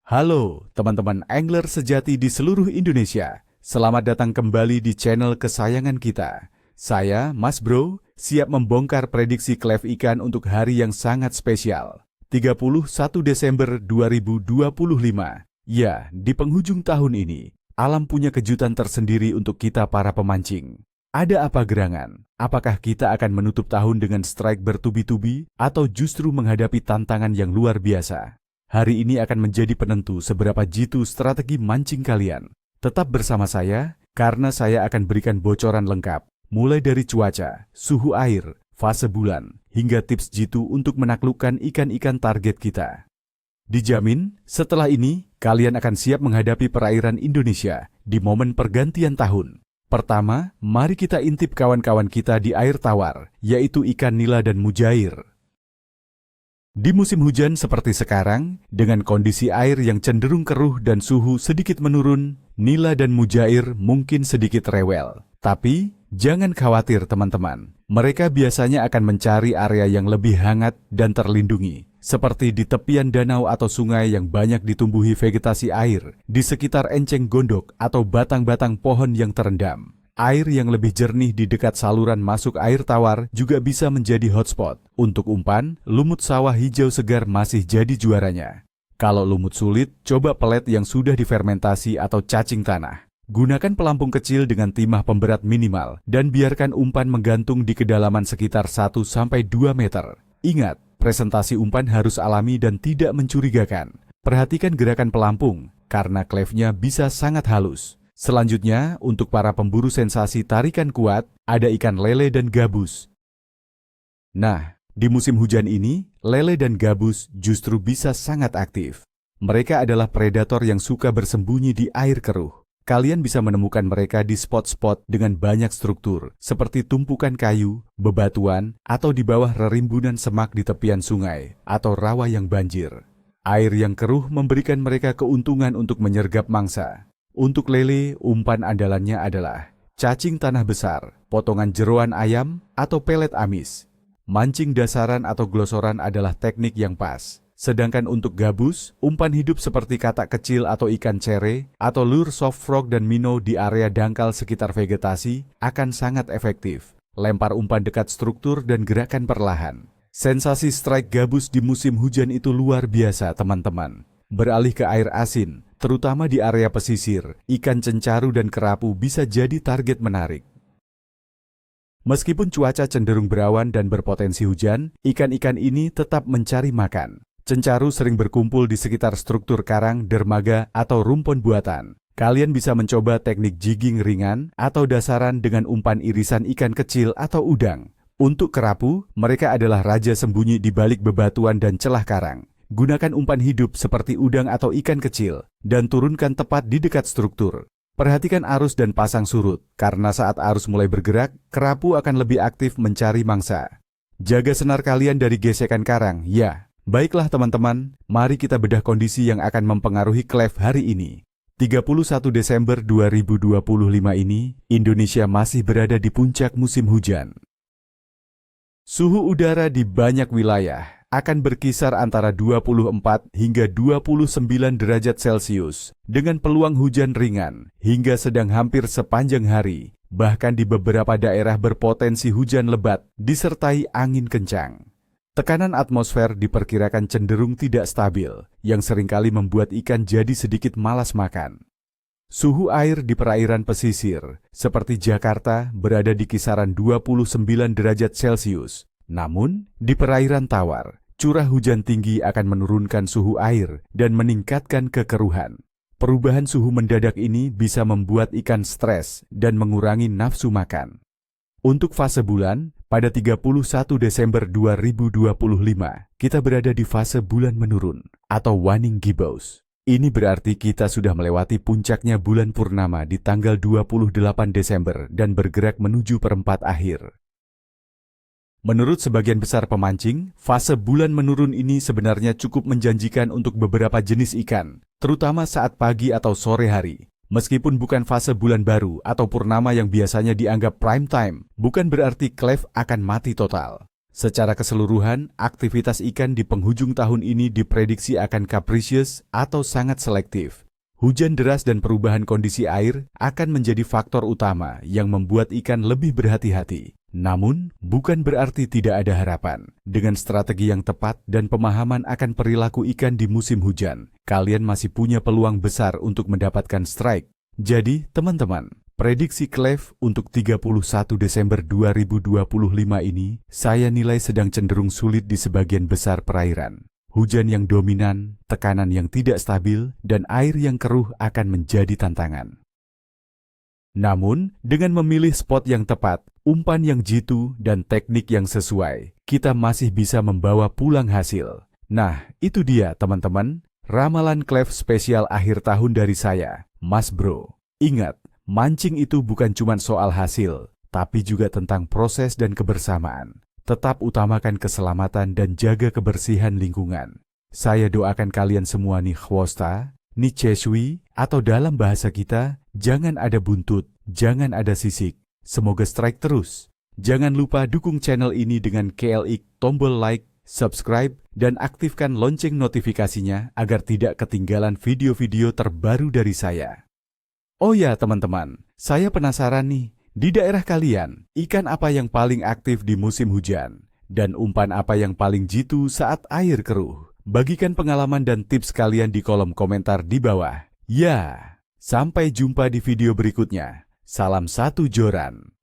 Halo teman-teman angler sejati di seluruh Indonesia. Selamat datang kembali di channel kesayangan kita. Saya, Mas Bro, siap membongkar prediksi klef ikan untuk hari yang sangat spesial. 31 Desember 2025. Ya, di penghujung tahun ini, alam punya kejutan tersendiri untuk kita para pemancing. Ada apa gerangan? Apakah kita akan menutup tahun dengan strike bertubi-tubi atau justru menghadapi tantangan yang luar biasa? Hari ini akan menjadi penentu seberapa jitu strategi mancing kalian. Tetap bersama saya, karena saya akan berikan bocoran lengkap, mulai dari cuaca, suhu air, fase bulan, hingga tips jitu untuk menaklukkan ikan-ikan target kita. Dijamin, setelah ini, kalian akan siap menghadapi perairan Indonesia di momen pergantian tahun. Pertama, mari kita intip kawan-kawan kita di air tawar, yaitu ikan nila dan mujair. Di musim hujan seperti sekarang, dengan kondisi air yang cenderung keruh dan suhu sedikit menurun, nila dan mujair mungkin sedikit rewel. Tapi, jangan khawatir teman-teman. Mereka biasanya akan mencari area yang lebih hangat dan terlindungi, seperti di tepian danau atau sungai yang banyak ditumbuhi vegetasi air, di sekitar enceng gondok atau batang-batang pohon yang terendam. Air yang lebih jernih di dekat saluran masuk air tawar juga bisa menjadi hotspot. Untuk umpan, lumut sawah hijau segar masih jadi juaranya. Kalau lumut sulit, coba pelet yang sudah difermentasi atau cacing tanah. Gunakan pelampung kecil dengan timah pemberat minimal dan biarkan umpan menggantung di kedalaman sekitar 1-2 meter. Ingat, presentasi umpan harus alami dan tidak mencurigakan. Perhatikan gerakan pelampung, karena klefnya bisa sangat halus. Selanjutnya, untuk para pemburu sensasi tarikan kuat, ada ikan lele dan gabus. Nah, di musim hujan ini, lele dan gabus justru bisa sangat aktif. Mereka adalah predator yang suka bersembunyi di air keruh. Kalian bisa menemukan mereka di spot-spot dengan banyak struktur, seperti tumpukan kayu, bebatuan, atau di bawah rerimbunan semak di tepian sungai, atau rawa yang banjir. Air yang keruh memberikan mereka keuntungan untuk menyergap mangsa. Untuk lele, umpan andalannya adalah cacing tanah besar, potongan jeroan ayam, atau pelet amis. Mancing dasaran atau glosoran adalah teknik yang pas. Sedangkan untuk gabus, umpan hidup seperti katak kecil atau ikan cere, atau lure soft frog dan minnow di area dangkal sekitar vegetasi akan sangat efektif. Lempar umpan dekat struktur dan gerakan perlahan. Sensasi strike gabus di musim hujan itu luar biasa, teman-teman. Beralih ke air asin, terutama di area pesisir, ikan cencaru dan kerapu bisa jadi target menarik. Meskipun cuaca cenderung berawan dan berpotensi hujan, ikan-ikan ini tetap mencari makan. Cencaru sering berkumpul di sekitar struktur karang, dermaga, atau rumpun buatan. Kalian bisa mencoba teknik jigging ringan atau dasaran dengan umpan irisan ikan kecil atau udang. Untuk kerapu, mereka adalah raja sembunyi di balik bebatuan dan celah karang. Gunakan umpan hidup seperti udang atau ikan kecil, dan turunkan tepat di dekat struktur. Perhatikan arus dan pasang surut, karena saat arus mulai bergerak, kerapu akan lebih aktif mencari mangsa. Jaga senar kalian dari gesekan karang, ya. Baiklah teman-teman, mari kita bedah kondisi yang akan mempengaruhi klef hari ini. 31 Desember 2025 ini, Indonesia masih berada di puncak musim hujan. Suhu udara di banyak wilayah akan berkisar antara 24 hingga 29 derajat Celcius, dengan peluang hujan ringan hingga sedang hampir sepanjang hari, bahkan di beberapa daerah berpotensi hujan lebat disertai angin kencang. Tekanan atmosfer diperkirakan cenderung tidak stabil, yang seringkali membuat ikan jadi sedikit malas makan. Suhu air di perairan pesisir, seperti Jakarta, berada di kisaran 29 derajat Celcius. Namun, di perairan tawar, curah hujan tinggi akan menurunkan suhu air dan meningkatkan kekeruhan. Perubahan suhu mendadak ini bisa membuat ikan stres dan mengurangi nafsu makan. Untuk fase bulan, pada 31 Desember 2025, kita berada di fase bulan menurun atau waning gibbous. Ini berarti kita sudah melewati puncaknya bulan purnama di tanggal 28 Desember dan bergerak menuju perempat akhir. Menurut sebagian besar pemancing, fase bulan menurun ini sebenarnya cukup menjanjikan untuk beberapa jenis ikan, terutama saat pagi atau sore hari. Meskipun bukan fase bulan baru atau purnama yang biasanya dianggap prime time, bukan berarti klef akan mati total. Secara keseluruhan, aktivitas ikan di penghujung tahun ini diprediksi akan capricious atau sangat selektif. Hujan deras dan perubahan kondisi air akan menjadi faktor utama yang membuat ikan lebih berhati-hati. Namun, bukan berarti tidak ada harapan. Dengan strategi yang tepat dan pemahaman akan perilaku ikan di musim hujan, kalian masih punya peluang besar untuk mendapatkan strike. Jadi, teman-teman, prediksi Cleve untuk 31 Desember 2025 ini, saya nilai sedang cenderung sulit di sebagian besar perairan. Hujan yang dominan, tekanan yang tidak stabil, dan air yang keruh akan menjadi tantangan. Namun, dengan memilih spot yang tepat, umpan yang jitu, dan teknik yang sesuai, kita masih bisa membawa pulang hasil. Nah, itu dia teman-teman, ramalan Cleve spesial akhir tahun dari saya, Mas Bro. Ingat, mancing itu bukan cuma soal hasil, tapi juga tentang proses dan kebersamaan. Tetap utamakan keselamatan dan jaga kebersihan lingkungan. Saya doakan kalian semua nih khwosta, nih cesui, atau dalam bahasa kita, jangan ada buntut, jangan ada sisik. Semoga strike terus. Jangan lupa dukung channel ini dengan klik tombol like, subscribe, dan aktifkan lonceng notifikasinya agar tidak ketinggalan video-video terbaru dari saya. Oh ya teman-teman, saya penasaran nih, di daerah kalian, ikan apa yang paling aktif di musim hujan? Dan umpan apa yang paling jitu saat air keruh? Bagikan pengalaman dan tips kalian di kolom komentar di bawah. Ya, sampai jumpa di video berikutnya. Salam satu joran.